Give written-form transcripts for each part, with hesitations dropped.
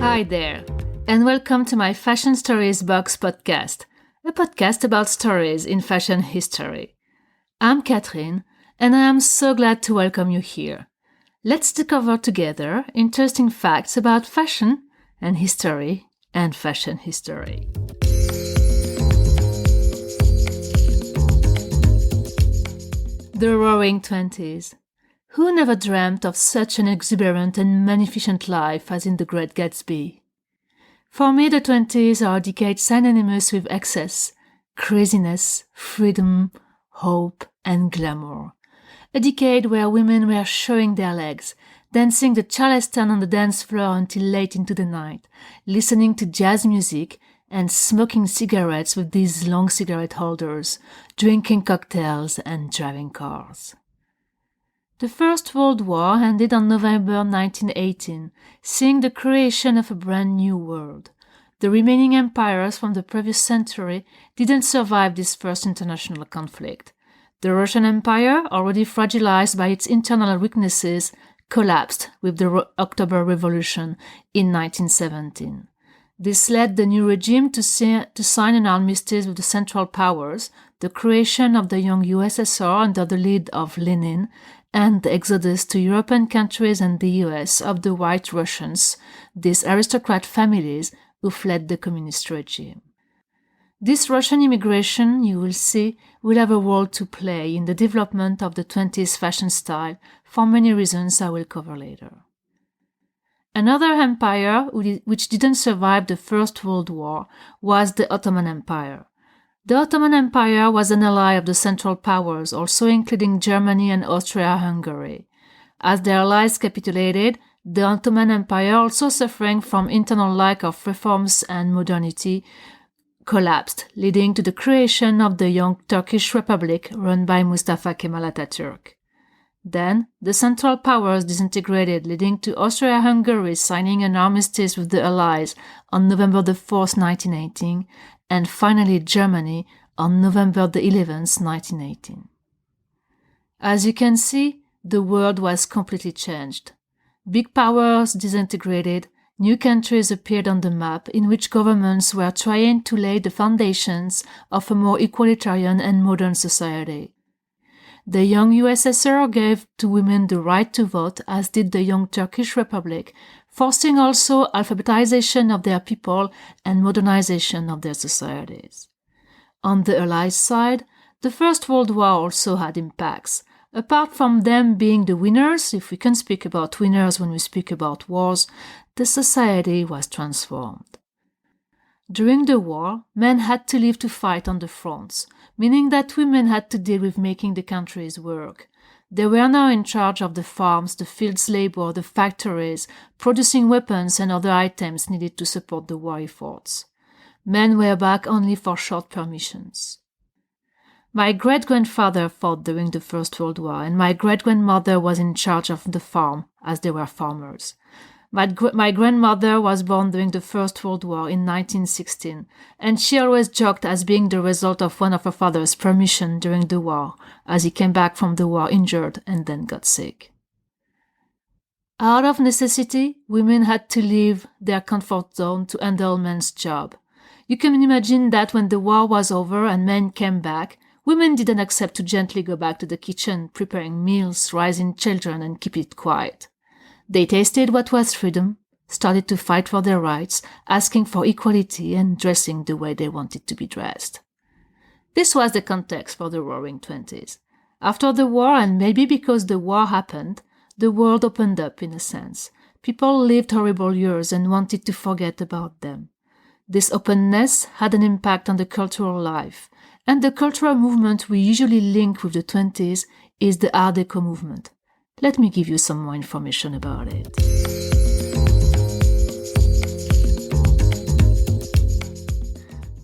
Hi there, and welcome to my Fashion Stories Box podcast, a podcast about stories in fashion history. I'm Catherine, and I am so glad to welcome you here. Let's discover together interesting facts about fashion and history and fashion history. The Roaring Twenties. Who never dreamt of such an exuberant and magnificent life as in The Great Gatsby? For me, the 20s are a decade synonymous with excess, craziness, freedom, hope, and glamour. A decade where women were showing their legs, dancing the Charleston on the dance floor until late into the night, listening to jazz music, and smoking cigarettes with these long cigarette holders, drinking cocktails, and driving cars. The First World War ended on November 1918, seeing the creation of a brand new world. The remaining empires from the previous century didn't survive this first international conflict. The Russian Empire, already fragilized by its internal weaknesses, collapsed with the October Revolution in 1917. This led the new regime to sign an armistice with the Central Powers, the creation of the young USSR under the lead of Lenin, and the exodus to European countries and the US of the White Russians, these aristocrat families who fled the communist regime. This Russian immigration, you will see, will have a role to play in the development of the 20s fashion style for many reasons I will cover later. Another empire which didn't survive the First World War was the Ottoman Empire. The Ottoman Empire was an ally of the Central Powers, also including Germany and Austria-Hungary. As their allies capitulated, the Ottoman Empire, also suffering from internal lack of reforms and modernity, collapsed, leading to the creation of the young Turkish Republic run by Mustafa Kemal Atatürk. Then, the Central Powers disintegrated, leading to Austria-Hungary signing an armistice with the Allies on November 4th, 1918, and finally Germany on November 11th, 1918. As you can see, the world was completely changed. Big powers disintegrated, new countries appeared on the map in which governments were trying to lay the foundations of a more equalitarian and modern society. The young USSR gave to women the right to vote, as did the young Turkish Republic, forcing also alphabetization of their people and modernization of their societies. On the Allies' side, the First World War also had impacts. Apart from them being the winners, if we can speak about winners when we speak about wars, the society was transformed. During the war, men had to leave to fight on the fronts, meaning that women had to deal with making the countries work. They were now in charge of the farms, the fields labor, the factories, producing weapons and other items needed to support the war efforts. Men were back only for short permissions. My great-grandfather fought during the First World War, and my great-grandmother was in charge of the farm, as they were farmers. My grandmother was born during the First World War in 1916, and she always joked as being the result of one of her father's permission during the war, as he came back from the war injured and then got sick. Out of necessity, women had to leave their comfort zone to handle men's job. You can imagine that when the war was over and men came back, women didn't accept to gently go back to the kitchen, preparing meals, raising children, and keep it quiet. They tasted what was freedom, started to fight for their rights, asking for equality and dressing the way they wanted to be dressed. This was the context for the Roaring Twenties. After the war, and maybe because the war happened, the world opened up in a sense. People lived horrible years and wanted to forget about them. This openness had an impact on the cultural life, and the cultural movement we usually link with the 20s is the Art Deco movement. Let me give you some more information about it.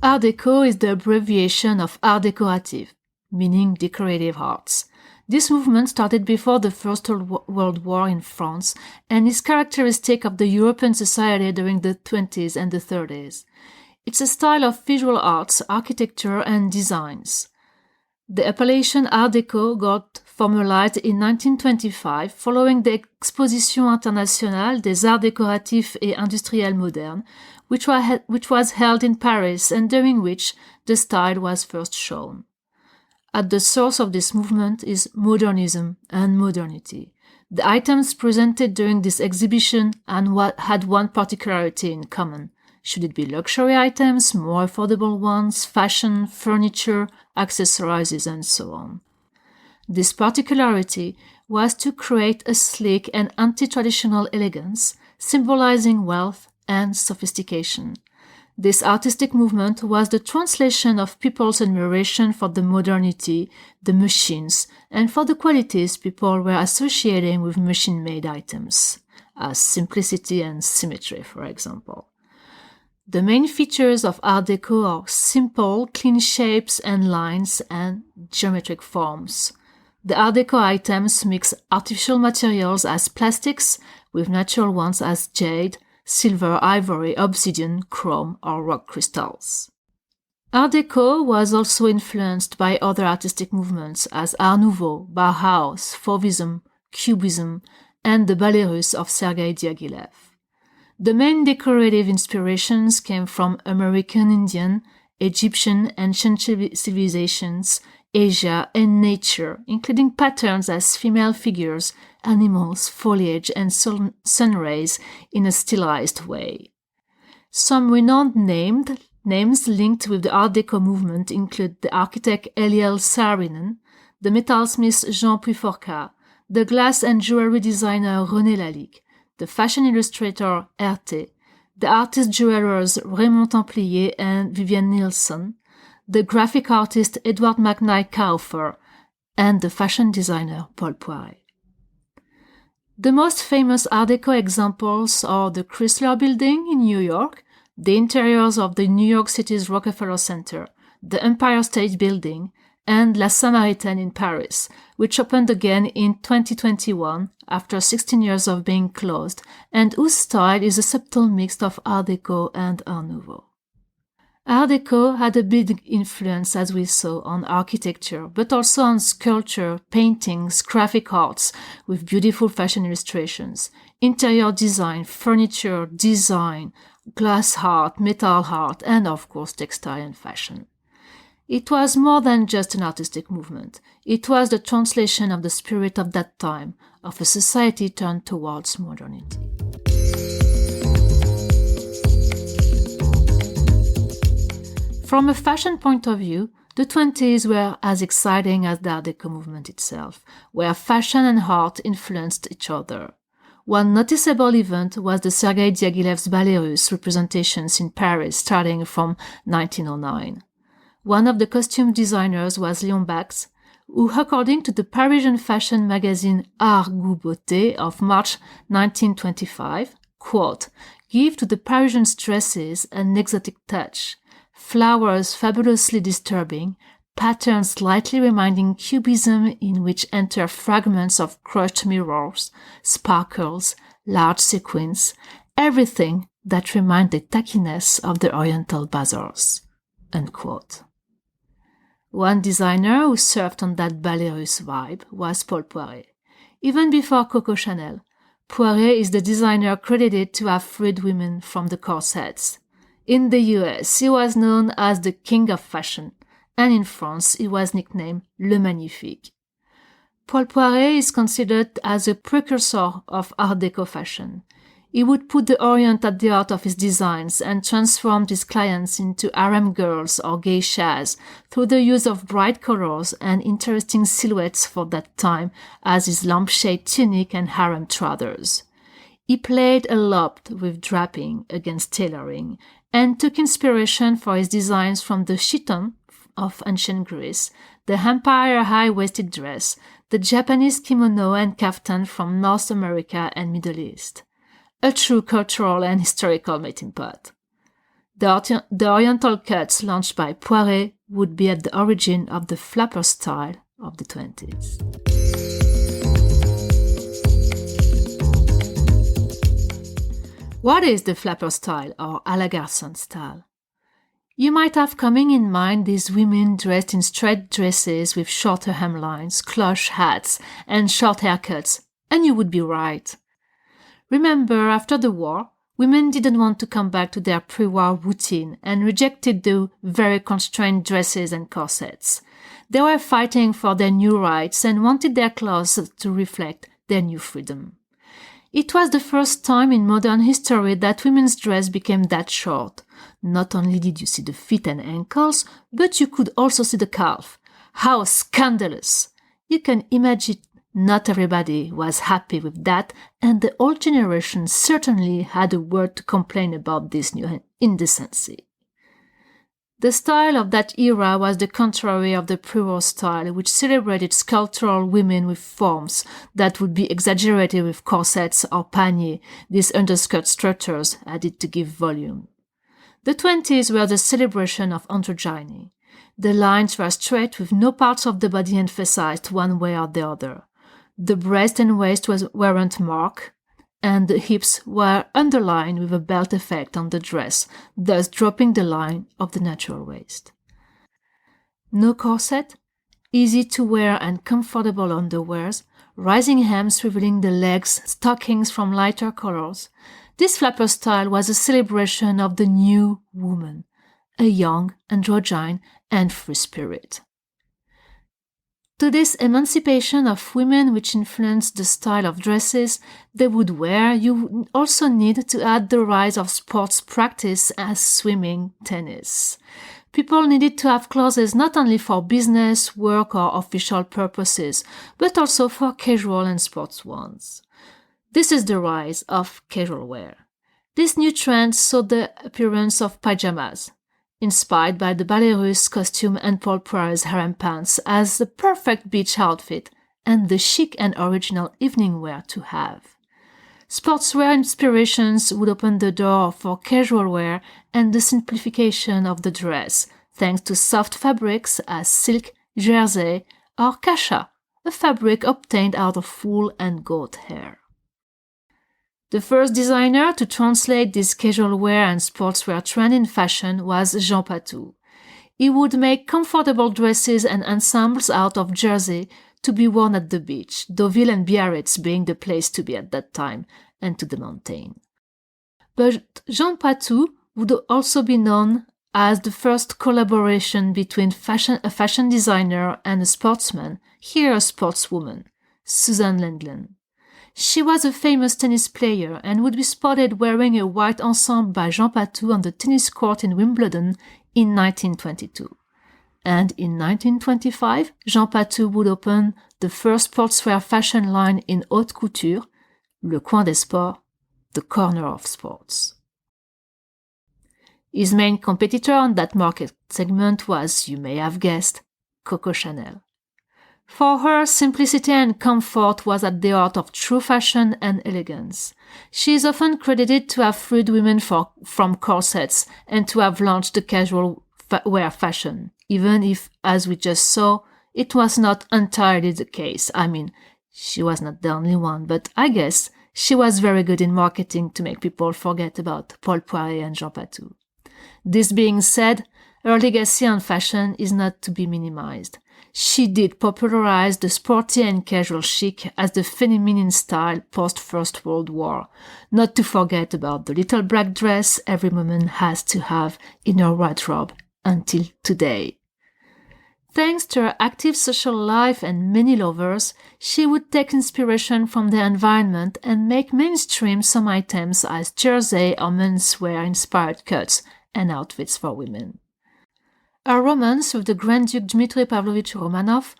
Art Deco is the abbreviation of Art Décoratif, meaning decorative arts. This movement started before the First World War in France and is characteristic of the European society during the 20s and the 30s. It's a style of visual arts, architecture, and designs. The appellation Art Deco got formalized in 1925 following the Exposition Internationale des Arts Décoratifs et Industriels Modernes, which was held in Paris and during which the style was first shown. At the source of this movement is modernism and modernity. The items presented during this exhibition had one particularity in common. Should it be luxury items, more affordable ones, fashion, furniture, accessories, and so on? This particularity was to create a sleek and anti-traditional elegance, symbolizing wealth and sophistication. This artistic movement was the translation of people's admiration for the modernity, the machines, and for the qualities people were associating with machine-made items, as simplicity and symmetry, for example. The main features of Art Deco are simple, clean shapes and lines and geometric forms. The Art Deco items mix artificial materials as plastics with natural ones as jade, silver, ivory, obsidian, chrome, or rock crystals. Art Deco was also influenced by other artistic movements as Art Nouveau, Bauhaus, Fauvism, Cubism, and the Ballet Russe of Sergei Diaghilev. The main decorative inspirations came from American Indian, Egyptian, ancient civilizations, Asia, and nature, including patterns as female figures, animals, foliage, and sun rays in a stylized way. Some renowned names linked with the Art Deco movement include the architect Eliel Saarinen, the metalsmith Jean Puyforca, the glass and jewelry designer René Lalique, the fashion illustrator Erte, the artist jewelers Raymond Templier and Vivienne Nielsen, the graphic artist Edward McKnight Kauffer, and the fashion designer Paul Poiret. The most famous Art Deco examples are the Chrysler Building in New York, the interiors of the New York City's Rockefeller Center, the Empire State Building, and La Samaritaine in Paris, which opened again in 2021 after 16 years of being closed, and whose style is a subtle mix of Art Deco and Art Nouveau. Art Deco had a big influence, as we saw, on architecture, but also on sculpture, paintings, graphic arts, with beautiful fashion illustrations, interior design, furniture, design, glass art, metal art, and of course textile and fashion. It was more than just an artistic movement. It was the translation of the spirit of that time, of a society turned towards modernity. From a fashion point of view, the 20s were as exciting as the Art Deco movement itself, where fashion and art influenced each other. One noticeable event was the Sergei Diaghilev's Ballet Russe representations in Paris starting from 1909. One of the costume designers was Léon Bax, who, according to the Parisian fashion magazine Art Goût Beauté of March 1925, quote, "give to the Parisian dresses an exotic touch, flowers fabulously disturbing, patterns slightly reminding cubism in which enter fragments of crushed mirrors, sparkles, large sequins, everything that reminds the tackiness of the Oriental bazaars." Unquote. One designer who surfed on that Ballet Russe vibe was Paul Poiret. Even before Coco Chanel, Poiret is the designer credited to have freed women from the corsets. In the US, he was known as the King of Fashion, and in France, he was nicknamed Le Magnifique. Paul Poiret is considered as a precursor of Art Deco fashion. He would put the Orient at the heart of his designs and transformed his clients into harem girls or geishas through the use of bright colors and interesting silhouettes for that time, as his lampshade tunic and harem trousers. He played a lot with draping against tailoring and took inspiration for his designs from the chiton of ancient Greece, the empire high-waisted dress, the Japanese kimono and kaftan from North America and Middle East. A true cultural and historical melting pot. The Oriental cuts launched by Poiret would be at the origin of the flapper style of the 20s. What is the flapper style or à la garçon style? You might have coming in mind these women dressed in straight dresses with shorter hemlines, cloche hats, and short haircuts, and you would be right. Remember, after the war, women didn't want to come back to their pre-war routine and rejected the very constrained dresses and corsets. They were fighting for their new rights and wanted their clothes to reflect their new freedom. It was the first time in modern history that women's dress became that short. Not only did you see the feet and ankles, but you could also see the calf. How scandalous! You can imagine not everybody was happy with that, and the old generation certainly had a word to complain about this new indecency. The style of that era was the contrary of the pre-war style, which celebrated sculptural women with forms that would be exaggerated with corsets or paniers, these underskirt structures added to give volume. The 20s were the celebration of androgyny. The lines were straight with no parts of the body emphasized one way or the other. The breast and waist weren't marked, and the hips were underlined with a belt effect on the dress, thus dropping the line of the natural waist. No corset, easy to wear and comfortable underwears, rising hems revealing the legs, stockings from lighter colors. This flapper style was a celebration of the new woman, a young, androgyne, and free spirit. To this emancipation of women which influenced the style of dresses they would wear, you also need to add the rise of sports practice as swimming, tennis. People needed to have clothes not only for business, work, or official purposes, but also for casual and sports ones. This is the rise of casual wear. This new trend saw the appearance of pajamas, inspired by the ballet russe costume and Paul Poiret's harem pants as the perfect beach outfit and the chic and original evening wear to have. Sportswear inspirations would open the door for casual wear and the simplification of the dress, thanks to soft fabrics as silk, jersey, or kasha, a fabric obtained out of wool and goat hair. The first designer to translate this casual wear and sportswear trend in fashion was Jean Patou. He would make comfortable dresses and ensembles out of jersey to be worn at the beach, Deauville and Biarritz being the place to be at that time, and to the mountain. But Jean Patou would also be known as the first collaboration between a fashion designer and a sportsman, here a sportswoman, Susan Lenglen. She was a famous tennis player and would be spotted wearing a white ensemble by Jean Patou on the tennis court in Wimbledon in 1922. And in 1925, Jean Patou would open the first sportswear fashion line in haute couture, Le Coin des Sports, the corner of sports. His main competitor on that market segment was, you may have guessed, Coco Chanel. For her, simplicity and comfort was at the heart of true fashion and elegance. She is often credited to have freed women from corsets and to have launched the casual wear fashion, even if, as we just saw, it was not entirely the case. I mean, she was not the only one, but I guess she was very good in marketing to make people forget about Paul Poiret and Jean Patou. This being said, her legacy on fashion is not to be minimized. She did popularize the sporty and casual chic as the feminine style post-First World War, not to forget about the little black dress every woman has to have in her wardrobe until today. Thanks to her active social life and many lovers, she would take inspiration from the environment and make mainstream some items as jersey or menswear-inspired cuts and outfits for women. Her romance with the Grand Duke Dmitry Pavlovich Romanov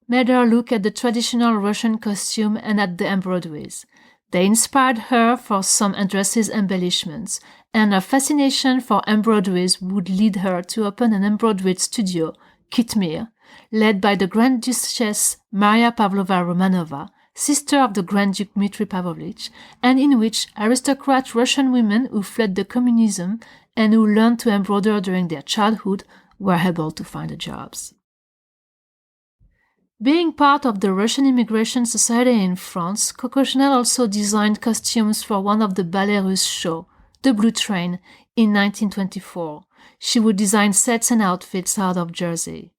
made her look at the traditional Russian costume and at the embroideries. They inspired her for some dresses embellishments, and her fascination for embroideries would lead her to open an embroidery studio, Kitmir, led by the Grand Duchess Maria Pavlova Romanova, sister of the Grand Duke Dmitry Pavlovich, and in which aristocrat Russian women who fled the communism and who learned to embroider during their childhood were able to find jobs. Being part of the Russian Immigration Society in France, Coco Chanel also designed costumes for one of the ballet russe shows, The Blue Train, in 1924, She would design sets and outfits out of jersey.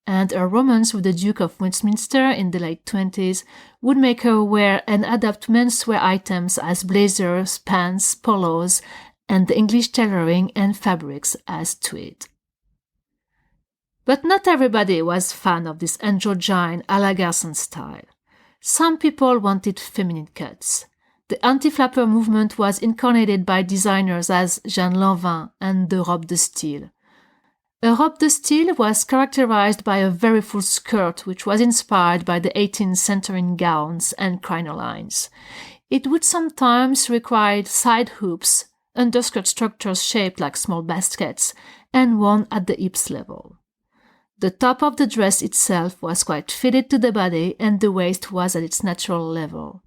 And her romance with the Duke of Westminster in the late 20s would make her wear and adapt menswear items as blazers, pants, polos, and the English tailoring and fabrics as tweed. But not everybody was a fan of this androgyne à la garçon style. Some people wanted feminine cuts. The anti-flapper movement was incarnated by designers as Jeanne Lanvin and the robe de style. A robe de style was characterized by a very full skirt which was inspired by the 18th century gowns and crinolines. It would sometimes require side hoops, underskirt structures shaped like small baskets, and worn at the hips level. The top of the dress itself was quite fitted to the body and the waist was at its natural level.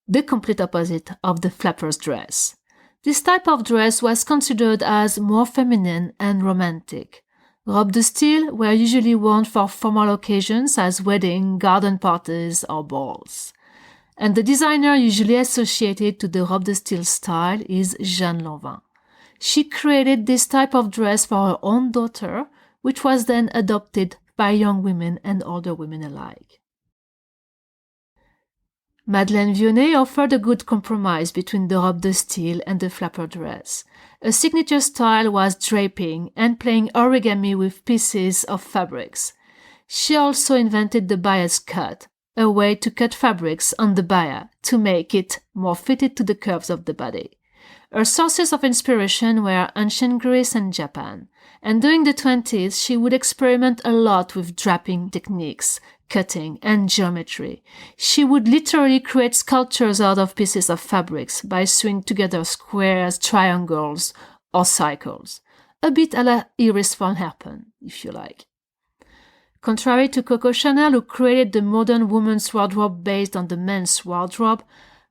The complete opposite of the flapper's dress. This type of dress was considered as more feminine and romantic. Robes de style were usually worn for formal occasions as weddings, garden parties, or balls. And the designer usually associated to the robe de style style is Jeanne Lanvin. She created this type of dress for her own daughter, which was then adopted by young women and older women alike. Madeleine Vionnet offered a good compromise between the robe de style and the flapper dress. A signature style was draping and playing origami with pieces of fabrics. She also invented the bias cut, a way to cut fabrics on the baya to make it more fitted to the curves of the body. Her sources of inspiration were ancient Greece and Japan, and during the 20s she would experiment a lot with draping techniques, cutting, and geometry. She would literally create sculptures out of pieces of fabrics by sewing together squares, triangles, or circles. A bit à la Iris van Herpen, if you like. Contrary to Coco Chanel, who created the modern woman's wardrobe based on the men's wardrobe,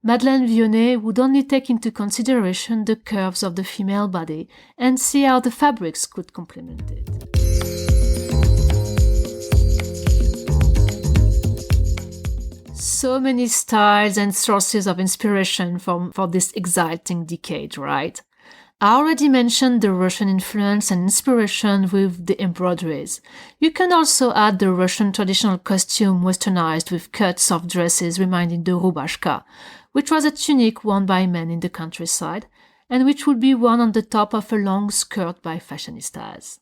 Madeleine Vionnet would only take into consideration the curves of the female body and see how the fabrics could complement it. So many styles and sources of inspiration for this exciting decade, right? I already mentioned the Russian influence and inspiration with the embroideries. You can also add the Russian traditional costume westernized with cuts of dresses reminding the rubashka, which was a tunic worn by men in the countryside, and which would be worn on the top of a long skirt by fashionistas.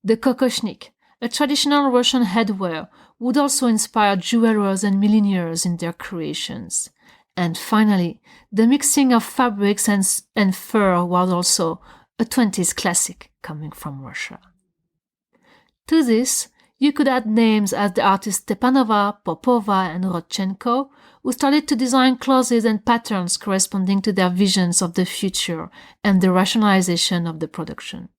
The kokoshnik, a traditional Russian headwear, would also inspire jewelers and millionaires in their creations. And finally, the mixing of fabrics and fur was also a 20s classic coming from Russia. To this, you could add names as the artists Stepanova, Popova, and Rodchenko, who started to design clothes and patterns corresponding to their visions of the future and the rationalization of the production.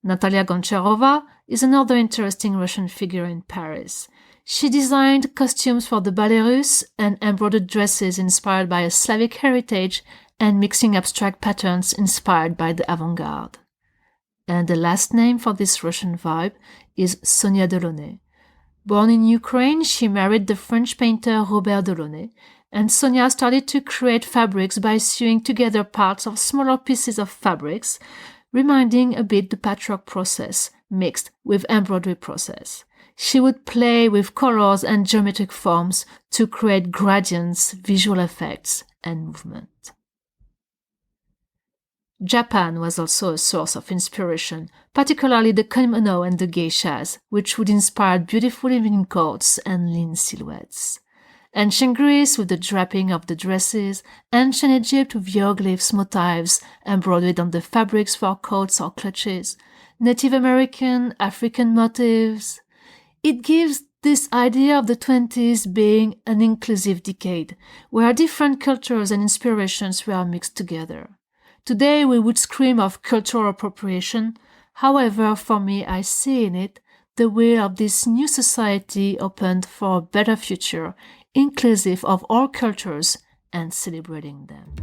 Natalia Goncharova is another interesting Russian figure in Paris. She designed costumes for the ballet russe and embroidered dresses inspired by a Slavic heritage and mixing abstract patterns inspired by the avant-garde. And the last name for this Russian vibe is Sonia Delaunay. Born in Ukraine, she married the French painter Robert Delaunay, and Sonia started to create fabrics by sewing together parts of smaller pieces of fabrics, reminding a bit the patchwork process mixed with embroidery process. She would play with colors and geometric forms to create gradients, visual effects, and movement. Japan was also a source of inspiration, particularly the kimono and the geishas, which would inspire beautiful evening coats and lean silhouettes. Ancient Greece with the draping of the dresses, ancient Egypt with hieroglyphs motifs embroidered on the fabrics for coats or clutches, Native American, African motifs. It gives this idea of the 20s being an inclusive decade, where different cultures and inspirations were mixed together. Today we would scream of cultural appropriation. However, for me, I see in it the way of this new society opened for a better future, inclusive of all cultures and celebrating them.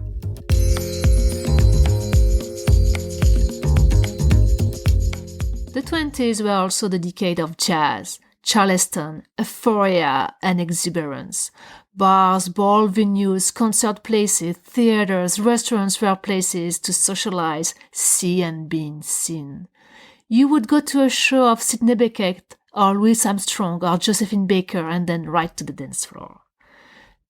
The 20s were also the decade of jazz, Charleston, euphoria, and exuberance. Bars, ball venues, concert places, theaters, restaurants were places to socialize, see and be seen. You would go to a show of Sidney Bechet or Louis Armstrong or Josephine Baker and then right to the dance floor.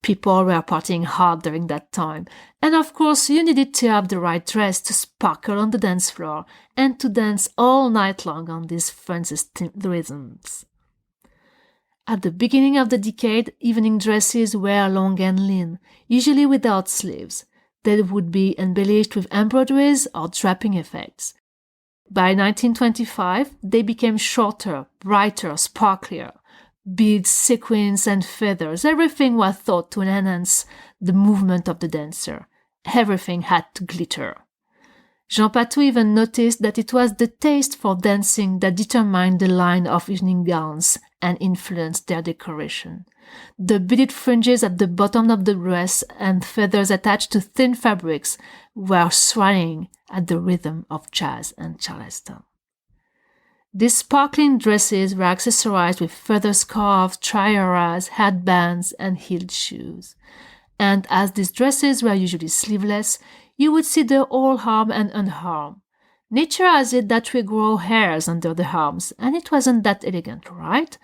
People were partying hard during that time, and of course you needed to have the right dress to sparkle on the dance floor and to dance all night long on these fantastic rhythms. At the beginning of the decade, evening dresses were long and lean, usually without sleeves. They would be embellished with embroideries or draping effects. By 1925, they became shorter, brighter, sparklier. Beads, sequins, and feathers, everything was thought to enhance the movement of the dancer. Everything had to glitter. Jean Patou even noticed that it was the taste for dancing that determined the line of evening gowns and influenced their decoration. The beaded fringes at the bottom of the dress and feathers attached to thin fabrics were swaying at the rhythm of jazz and charleston. These sparkling dresses were accessorized with feather scarves, tiaras, headbands, and heeled shoes. And as these dresses were usually sleeveless, you would see the whole arm and underarm. Nature has it that we grow hairs under the arms, and it wasn't that elegant, right?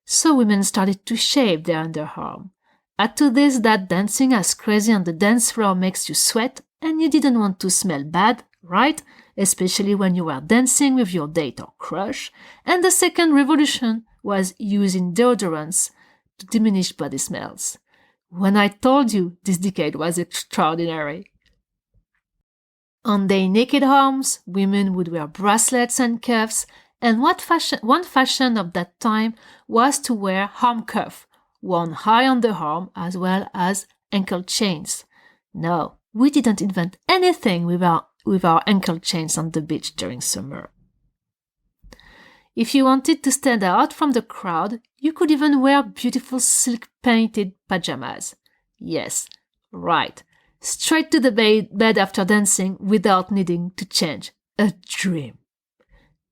So women started to shave their underarm. Add to this that dancing as crazy on the dance floor makes you sweat, and you didn't want to smell bad, right? Especially when you were dancing with your date or crush. And the second revolution was using deodorants to diminish body smells. When I told you this decade was extraordinary. On their naked arms, women would wear bracelets and cuffs, and one fashion of that time was to wear arm cuff, worn high on the arm as well as ankle chains. No, we didn't invent anything with our ankle chains on the beach during summer. If you wanted to stand out from the crowd, you could even wear beautiful silk-painted pajamas. Yes, right, straight to the bed after dancing without needing to change. A dream.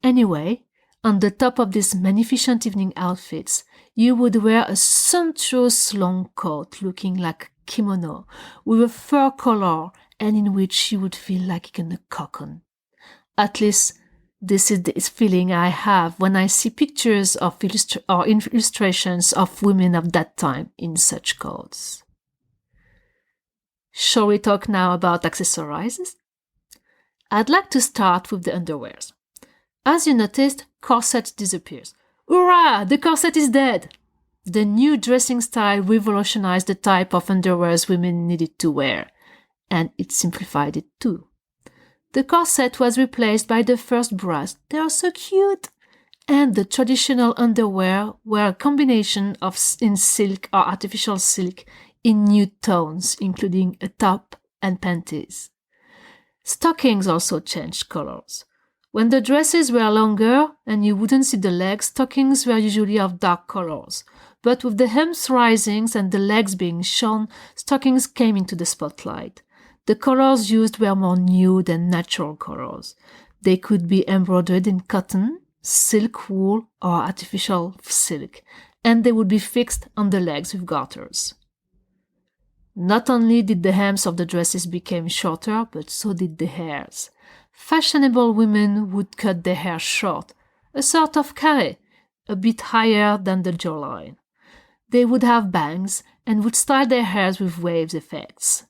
Anyway, on the top of these magnificent evening outfits, you would wear a sumptuous long coat looking like a kimono with a fur collar and in which you would feel like in a cocoon. At least, this is the feeling I have when I see pictures of illustrations of women of that time in such coats. Shall we talk now about accessories? I'd like to start with the underwears. As you noticed, corset disappears. Hurrah! The corset is dead! The new dressing style revolutionized the type of underwears women needed to wear, and it simplified it too. The corset was replaced by the first bras. They are so cute! And the traditional underwear were a combination of in silk or artificial silk in nude tones, including a top and panties. Stockings also changed colors. When the dresses were longer and you wouldn't see the legs, stockings were usually of dark colors. But with the hems rising and the legs being shown, stockings came into the spotlight. The colors used were more nude and natural colors. They could be embroidered in cotton, silk wool, or artificial silk, and they would be fixed on the legs with garters. Not only did the hems of the dresses become shorter, but so did the hairs. Fashionable women would cut their hair short, a sort of carré, a bit higher than the jawline. They would have bangs and would style their hairs with waves effects.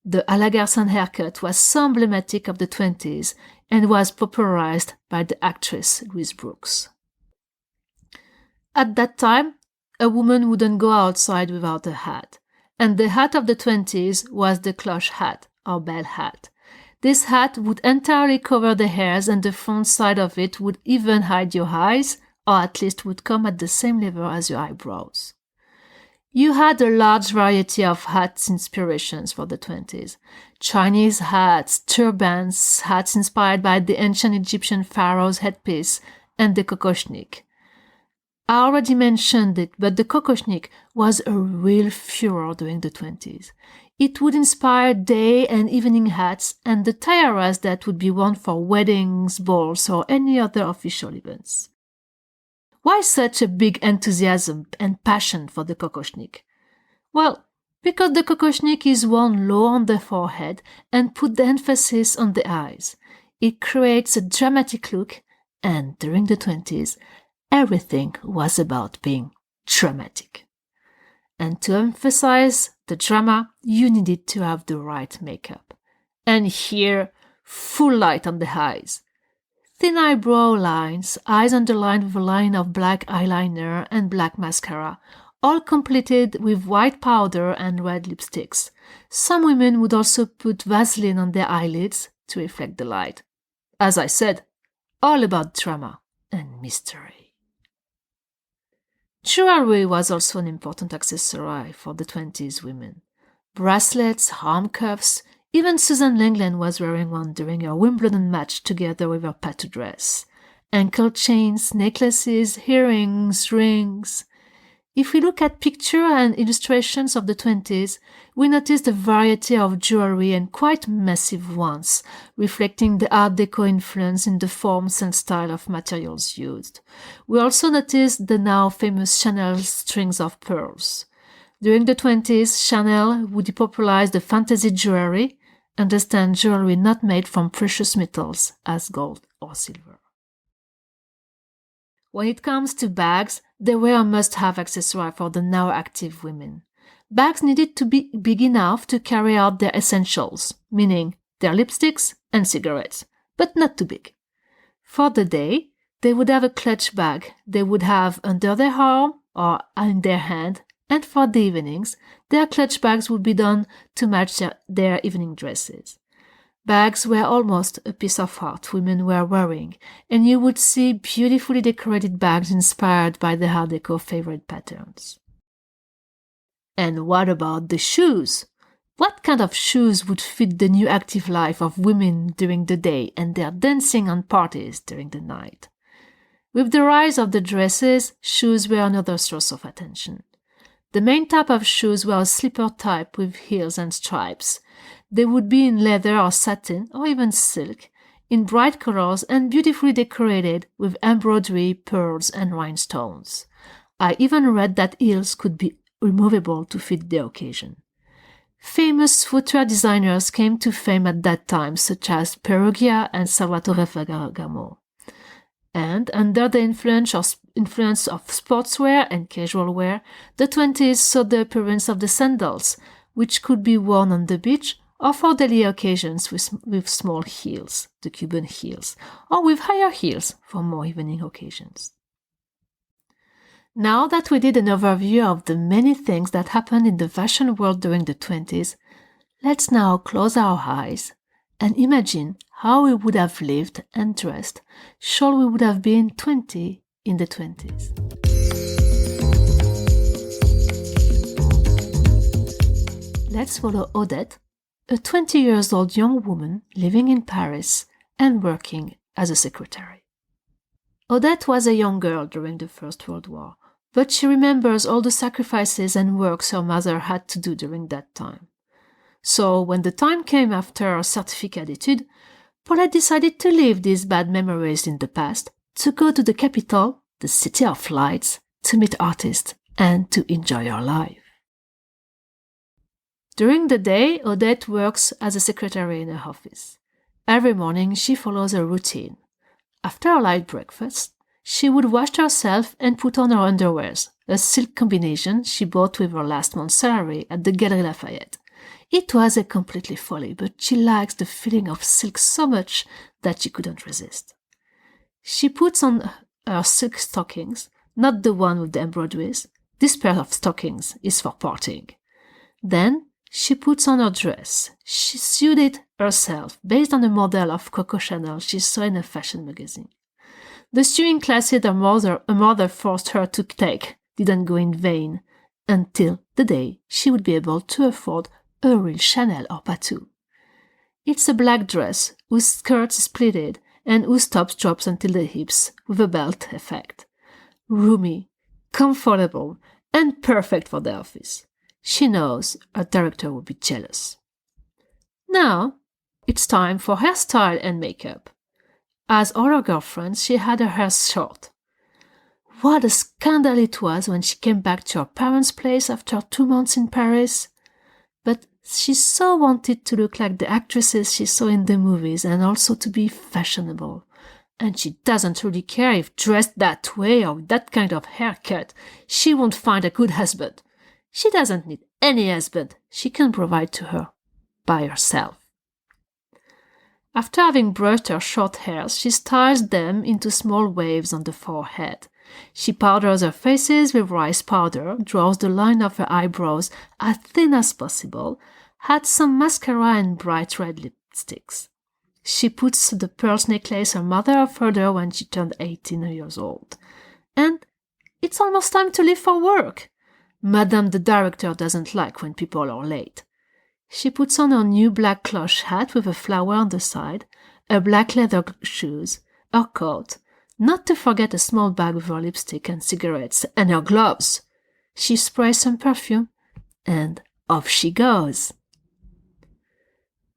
The à la garçon haircut was so emblematic of the 20s and was popularized by the actress Louise Brooks. At that time, a woman wouldn't go outside without a hat, and the hat of the 20s was the cloche hat or bell hat. This hat would entirely cover the hairs, and the front side of it would even hide your eyes, or at least would come at the same level as your eyebrows. You had a large variety of hat inspirations for the 20s. Chinese hats, turbans, hats inspired by the ancient Egyptian pharaoh's headpiece, and the kokoshnik. I already mentioned it, but the kokoshnik was a real furor during the 20s. It would inspire day and evening hats and the tiaras that would be worn for weddings, balls, or any other official events. Why such a big enthusiasm and passion for the kokoshnik? Well, because the kokoshnik is worn low on the forehead and put the emphasis on the eyes. It creates a dramatic look And during the 20s, everything was about being dramatic. And to emphasize the drama, you needed to have the right makeup. And here, full light on the eyes. Thin eyebrow lines, eyes underlined with a line of black eyeliner and black mascara, all completed with white powder and red lipsticks. Some women would also put Vaseline on their eyelids to reflect the light. As I said, all about drama and mystery. Jewelry was also an important accessory for the 20s women. Bracelets, arm cuffs, even Susan Langland was wearing one during her Wimbledon match together with her Patou dress. Ankle chains, necklaces, earrings, rings. If we look at pictures and illustrations of the 20s, we notice the variety of jewelry and quite massive ones, reflecting the Art Deco influence in the forms and style of materials used. We also notice the now famous Chanel strings of pearls. During the 20s, Chanel would depopularize the fantasy jewelry, understand jewelry not made from precious metals as gold or silver. When it comes to bags, they were a must-have accessory for the now active women. Bags needed to be big enough to carry out their essentials, meaning their lipsticks and cigarettes, but not too big. For the day, they would have a clutch bag they would have under their arm or in their hand, and for the evenings, their clutch bags would be done to match their evening dresses. Bags were almost a piece of art women were wearing, and you would see beautifully decorated bags inspired by the Art Deco favorite patterns. And what about the shoes? What kind of shoes would fit the new active life of women during the day and their dancing on parties during the night? With the rise of the dresses, shoes were another source of attention. The main type of shoes were a slipper type with heels and stripes. They would be in leather or satin or even silk, in bright colors and beautifully decorated with embroidery, pearls, and rhinestones. I even read that heels could be removable to fit the occasion. Famous footwear designers came to fame at that time, such as Perugia and Salvatore Ferragamo. And under the influence of sportswear and casual wear, the 20s saw the appearance of the sandals, which could be worn on the beach or for daily occasions with small heels, the Cuban heels, or with higher heels for more evening occasions. Now that we did an overview of the many things that happened in the fashion world during the 20s, let's now close our eyes and imagine how we would have lived and dressed should we would have been 20 in the 20s. Let's follow Odette, a 20-year-old young woman living in Paris and working as a secretary. Odette was a young girl during the First World War, but she remembers all the sacrifices and works her mother had to do during that time. So when the time came after her certificate d'études, Paulette decided to leave these bad memories in the past, to go to the capital, the city of lights, to meet artists and to enjoy her life. During the day, Odette works as a secretary in her office. Every morning, she follows a routine. After a light breakfast, she would wash herself and put on her underwears, a silk combination she bought with her last month's salary at the Galeries Lafayette. It was a completely folly, but she likes the feeling of silk so much that she couldn't resist. She puts on her silk stockings, not the one with the embroideries. This pair of stockings is for partying. Then she puts on her dress. She sewed it herself, based on a model of Coco Chanel she saw in a fashion magazine. The sewing classes her mother forced her to take didn't go in vain, until the day she would be able to afford a real Chanel or Patou. It's a black dress whose skirt is pleated and whose top drops until the hips with a belt effect. Roomy, comfortable, and perfect for the office. She knows her director will be jealous. Now, it's time for hairstyle and makeup. As all her girlfriends, she had her hair short. What a scandal it was when she came back to her parents' place after 2 months in Paris. But she so wanted to look like the actresses she saw in the movies and also to be fashionable. And she doesn't really care if dressed that way or with that kind of haircut. She won't find a good husband. She doesn't need any husband. She can provide to her by herself. After having brushed her short hairs, she styles them into small waves on the forehead. She powders her faces with rice powder, draws the line of her eyebrows as thin as possible, adds some mascara and bright red lipsticks. She puts the pearls necklace her mother offered her when she turned 18 years old. And it's almost time to leave for work. Madame the director doesn't like when people are late. She puts on her new black cloche hat with a flower on the side, her black leather shoes, her coat, not to forget a small bag with her lipstick and cigarettes, and her gloves. She sprays some perfume, and off she goes.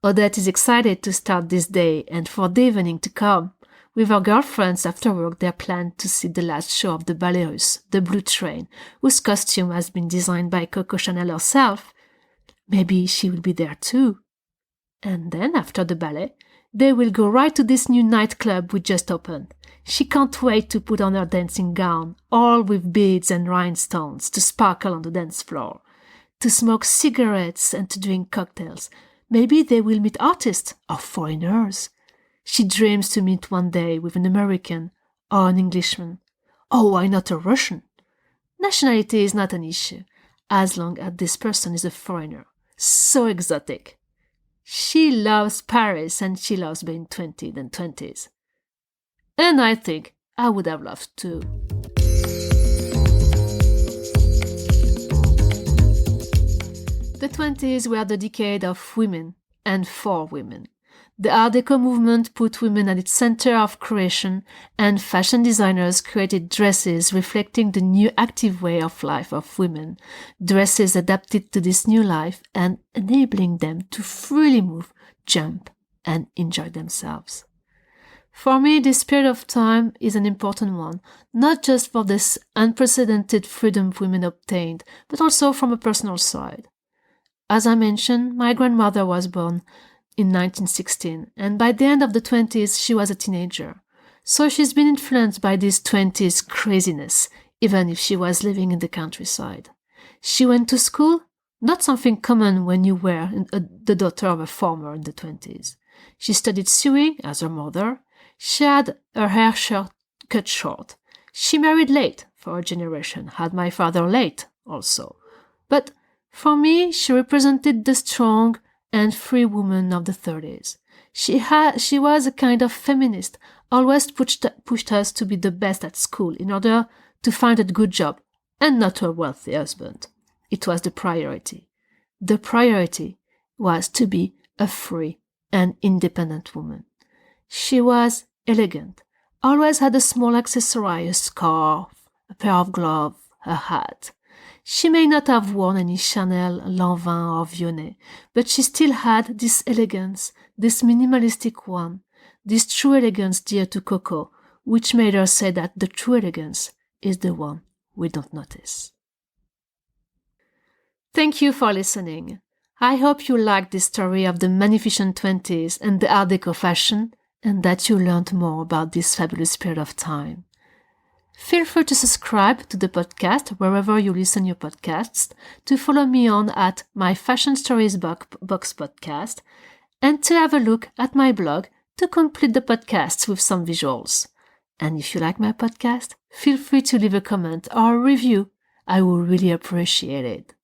Odette is excited to start this day and for the evening to come. With her girlfriends after work, they plan to see the last show of the Ballet Russe, the Blue Train, whose costume has been designed by Coco Chanel herself. Maybe she will be there too. And then, after the ballet, they will go right to this new nightclub we just opened. She can't wait to put on her dancing gown, all with beads and rhinestones, to sparkle on the dance floor, to smoke cigarettes and to drink cocktails. Maybe they will meet artists or foreigners. She dreams to meet one day with an American or an Englishman. Or why not a Russian? Nationality is not an issue, as long as this person is a foreigner. So exotic. She loves Paris and she loves being 20 and 20s. And I think I would have loved too. The 20s were the decade of women and for women. The Art Deco movement put women at its center of creation, and fashion designers created dresses reflecting the new active way of life of women, dresses adapted to this new life and enabling them to freely move, jump, and enjoy themselves. For me, this period of time is an important one, not just for this unprecedented freedom women obtained, but also from a personal side. As I mentioned, my grandmother was born in 1916, and by the end of the 20s, she was a teenager. So she's been influenced by this 20s craziness, even if she was living in the countryside. She went to school, not something common when you were the daughter of a farmer in the 20s. She studied sewing, as her mother. She had her hair cut short. She married late, for her generation, had my father late also. But for me, she represented the strong and free woman of the 30s. She was a kind of feminist, always pushed us to be the best at school in order to find a good job and not a wealthy husband. It was the priority. The priority was to be a free and independent woman. She was elegant, always had a small accessory, a scarf, a pair of gloves, a hat. She may not have worn any Chanel, Lanvin or Vionnet, but she still had this elegance, this minimalistic one, this true elegance dear to Coco, which made her say that the true elegance is the one we don't notice. Thank you for listening. I hope you liked this story of the magnificent 20s and the Art Deco fashion, and that you learned more about this fabulous period of time. Feel free to subscribe to the podcast wherever you listen your podcasts, to follow me on at my Fashion Stories Box podcast, and to have a look at my blog to complete the podcasts with some visuals. And if you like my podcast, feel free to leave a comment or a review. I will really appreciate it.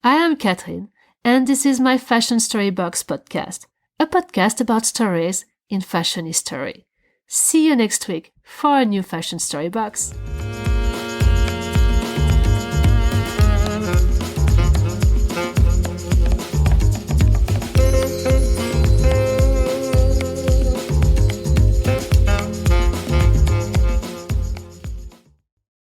I am Catherine, and this is my Fashion Story Box podcast, a podcast about stories in fashion history. See you next week for a new Fashion Story Box.